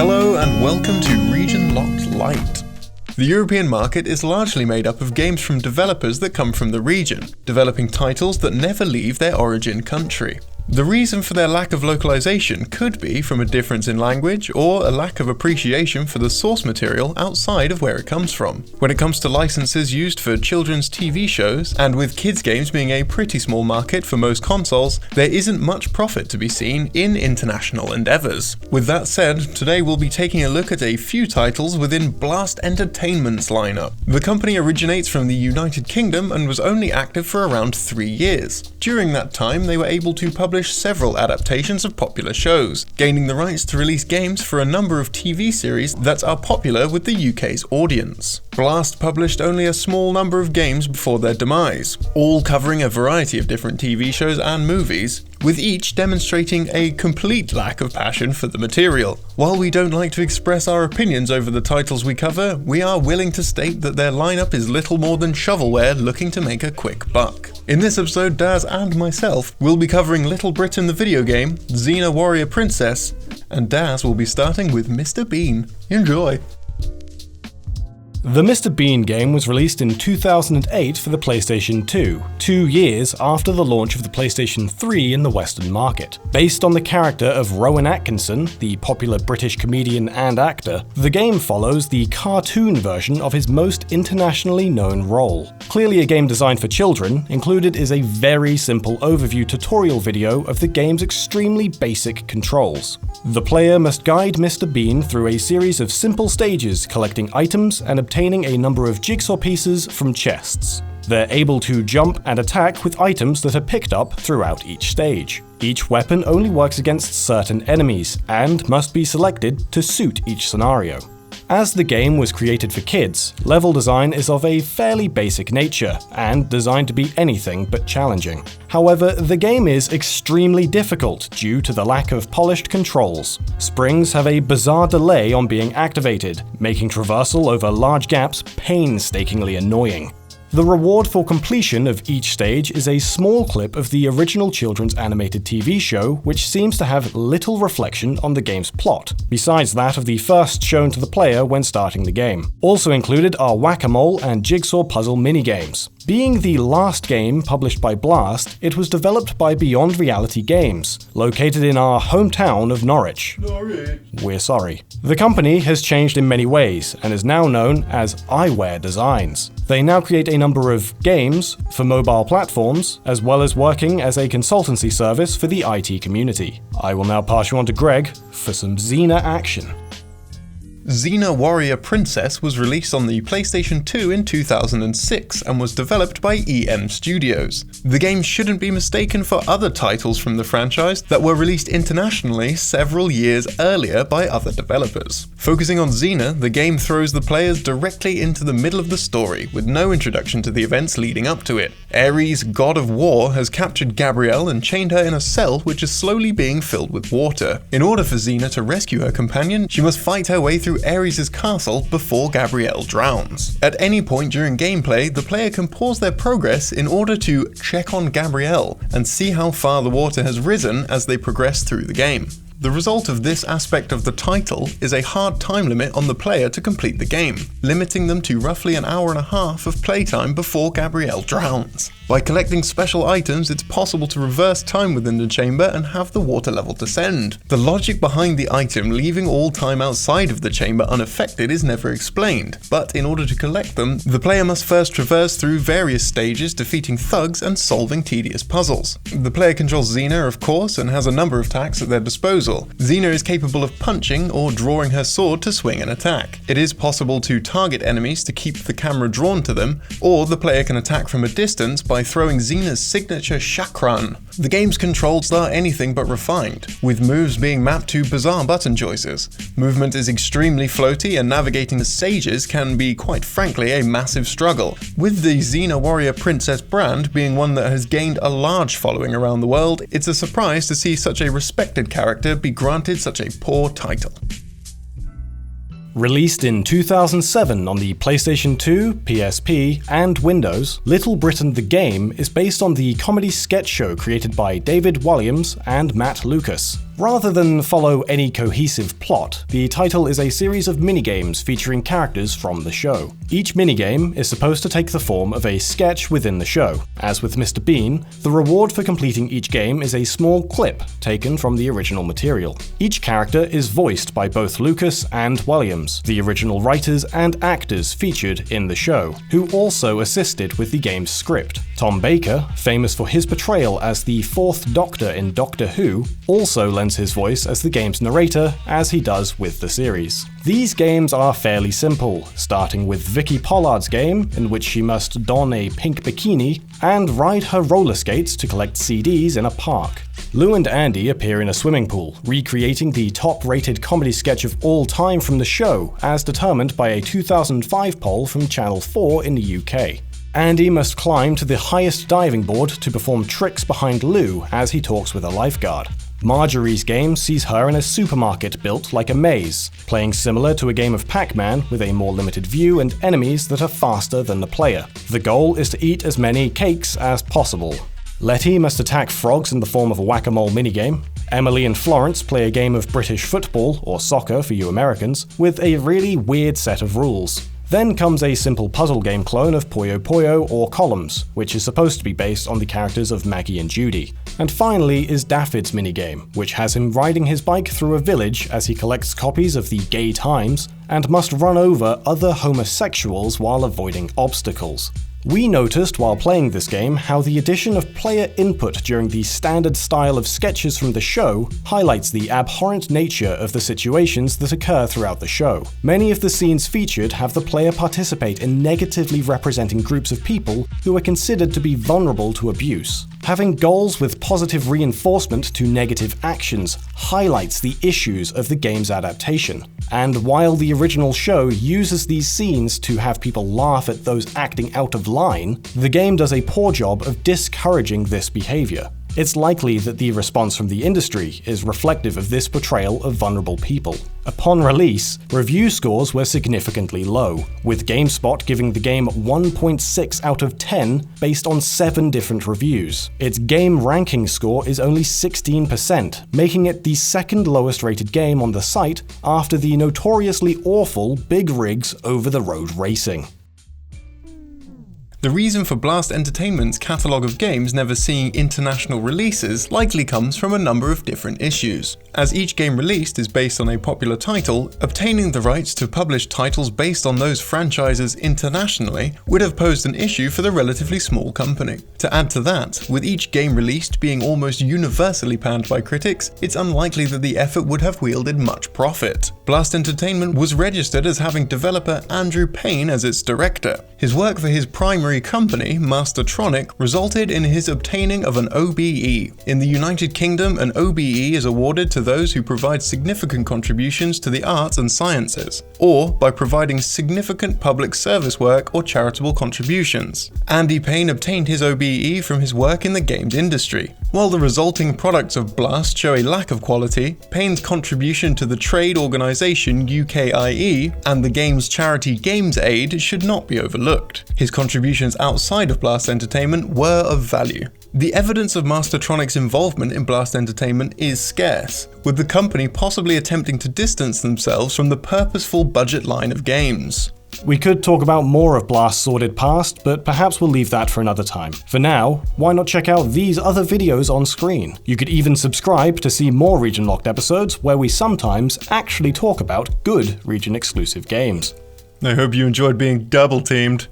Hello and welcome to Region Locked Light. The European market is largely made up of games from developers that come from the region, developing titles that never leave their origin country. The reason for their lack of localization could be from a difference in language or a lack of appreciation for the source material outside of where it comes from. When it comes to licenses used for children's TV shows, and with kids games being a pretty small market for most consoles, there isn't much profit to be seen in international endeavors. With that said, today we'll be taking a look at a few titles within Blast Entertainment's lineup. The company originates from the United Kingdom and was only active for around 3 years. During that time, they were able to publish several adaptations of popular shows, gaining the rights to release games for a number of TV series that are popular with the UK's audience. Blast published only a small number of games before their demise, all covering a variety of different TV shows and movies, with each demonstrating a complete lack of passion for the material. While we don't like to express our opinions over the titles we cover, we are willing to state that their lineup is little more than shovelware looking to make a quick buck. In this episode, Dazz and myself will be covering Little Britain the video game, Xena Warrior Princess, and Dazz will be starting with Mr. Bean. Enjoy! The Mr. Bean game was released in 2008 for the PlayStation 2, 2 years after the launch of the PlayStation 3 in the Western market. Based on the character of Rowan Atkinson, the popular British comedian and actor, the game follows the cartoon version of his most internationally known role. Clearly a game designed for children, included is a very simple overview tutorial video of the game's extremely basic controls. The player must guide Mr. Bean through a series of simple stages, collecting items and obtaining a number of jigsaw pieces from chests. They're able to jump and attack with items that are picked up throughout each stage. Each weapon only works against certain enemies, and must be selected to suit each scenario. As the game was created for kids, level design is of a fairly basic nature, and designed to be anything but challenging. However, the game is extremely difficult due to the lack of polished controls. Springs have a bizarre delay on being activated, making traversal over large gaps painstakingly annoying. The reward for completion of each stage is a small clip of the original children's animated TV show, which seems to have little reflection on the game's plot, besides that of the first shown to the player when starting the game. Also included are whack-a-mole and jigsaw puzzle minigames. Being the last game published by Blast, it was developed by Beyond Reality Games, located in our hometown of Norwich. We're sorry. The company has changed in many ways, and is now known as Eyewear Designs. They now create a number of games for mobile platforms, as well as working as a consultancy service for the IT community. I will now pass you on to Greg for some Xena action. Xena Warrior Princess was released on the PlayStation 2 in 2006 and was developed by EM Studios. The game shouldn't be mistaken for other titles from the franchise that were released internationally several years earlier by other developers. Focusing on Xena, the game throws the players directly into the middle of the story, with no introduction to the events leading up to it. Ares, god of war, has captured Gabrielle and chained her in a cell which is slowly being filled with water. In order for Xena to rescue her companion, she must fight her way through Ares' castle before Gabrielle drowns. At any point during gameplay, the player can pause their progress in order to check on Gabrielle and see how far the water has risen as they progress through the game. The result of this aspect of the title is a hard time limit on the player to complete the game, limiting them to roughly an hour and a half of playtime before Gabrielle drowns. By collecting special items, it's possible to reverse time within the chamber and have the water level descend. The logic behind the item leaving all time outside of the chamber unaffected is never explained, but in order to collect them, the player must first traverse through various stages, defeating thugs and solving tedious puzzles. The player controls Xena, of course, and has a number of attacks at their disposal. Xena is capable of punching or drawing her sword to swing an attack. It is possible to target enemies to keep the camera drawn to them, or the player can attack from a distance by throwing Xena's signature chakran. The game's controls are anything but refined, with moves being mapped to bizarre button choices. Movement is extremely floaty, and navigating the stages can be, quite frankly, a massive struggle, with the Xena Warrior Princess brand being one that has gained a large following around the world. It's a surprise to see such a respected character be granted such a poor title. Released in 2007 on the PlayStation 2, PSP, and Windows, Little Britain the game is based on the comedy sketch show created by David Walliams and Matt Lucas. Rather than follow any cohesive plot, the title is a series of minigames featuring characters from the show. Each minigame is supposed to take the form of a sketch within the show. As with Mr. Bean, the reward for completing each game is a small clip taken from the original material. Each character is voiced by both Lucas and Williams, the original writers and actors featured in the show, who also assisted with the game's script. Tom Baker, famous for his portrayal as the Fourth Doctor in Doctor Who, also lends his voice as the game's narrator, as he does with the series. These games are fairly simple, starting with Vicky Pollard's game, in which she must don a pink bikini and ride her roller skates to collect CDs in a park. Lou and Andy appear in a swimming pool, recreating the top-rated comedy sketch of all time from the show, as determined by a 2005 poll from Channel 4 in the UK. Andy must climb to the highest diving board to perform tricks behind Lou as he talks with a lifeguard. Marjorie's game sees her in a supermarket built like a maze, playing similar to a game of Pac-Man with a more limited view and enemies that are faster than the player. The goal is to eat as many cakes as possible. Letty must attack frogs in the form of a whack-a-mole minigame. Emily and Florence play a game of British football, or soccer for you Americans, with a really weird set of rules. Then comes a simple puzzle game clone of Puyo Puyo or Columns, which is supposed to be based on the characters of Maggie and Judy. And finally is Daffod's minigame, which has him riding his bike through a village as he collects copies of the Gay Times and must run over other homosexuals while avoiding obstacles. We noticed while playing this game how the addition of player input during the standard style of sketches from the show highlights the abhorrent nature of the situations that occur throughout the show. Many of the scenes featured have the player participate in negatively representing groups of people who are considered to be vulnerable to abuse. Having goals with positive reinforcement to negative actions highlights the issues of the game's adaptation. And while the original show uses these scenes to have people laugh at those acting out of line, the game does a poor job of discouraging this behavior. It's likely that the response from the industry is reflective of this portrayal of vulnerable people. Upon release, review scores were significantly low, with GameSpot giving the game 1.6 out of 10 based on 7 different reviews. Its game ranking score is only 16%, making it the second lowest rated game on the site after the notoriously awful Big Rigs Over the Road Racing. The reason for Blast Entertainment's catalogue of games never seeing international releases likely comes from a number of different issues. As each game released is based on a popular title, obtaining the rights to publish titles based on those franchises internationally would have posed an issue for the relatively small company. To add to that, with each game released being almost universally panned by critics, it's unlikely that the effort would have wielded much profit. Blast Entertainment was registered as having developer Andrew Payne as its director. His work for his primary company, Mastertronic, resulted in his obtaining of an OBE. In the United Kingdom, an OBE is awarded to those who provide significant contributions to the arts and sciences, or by providing significant public service work or charitable contributions. Andy Payne obtained his OBE from his work in the games industry. While the resulting products of Blast show a lack of quality, Payne's contribution to the trade organisation UKIE and the game's charity Games Aid should not be overlooked. His contributions outside of Blast Entertainment were of value. The evidence of Mastertronic's involvement in Blast Entertainment is scarce, with the company possibly attempting to distance themselves from the purposeful budget line of games. We could talk about more of Blast's sordid past, but perhaps we'll leave that for another time. For now, why not check out these other videos on screen? You could even subscribe to see more Region Locked episodes where we sometimes actually talk about good region-exclusive games. I hope you enjoyed being double-teamed.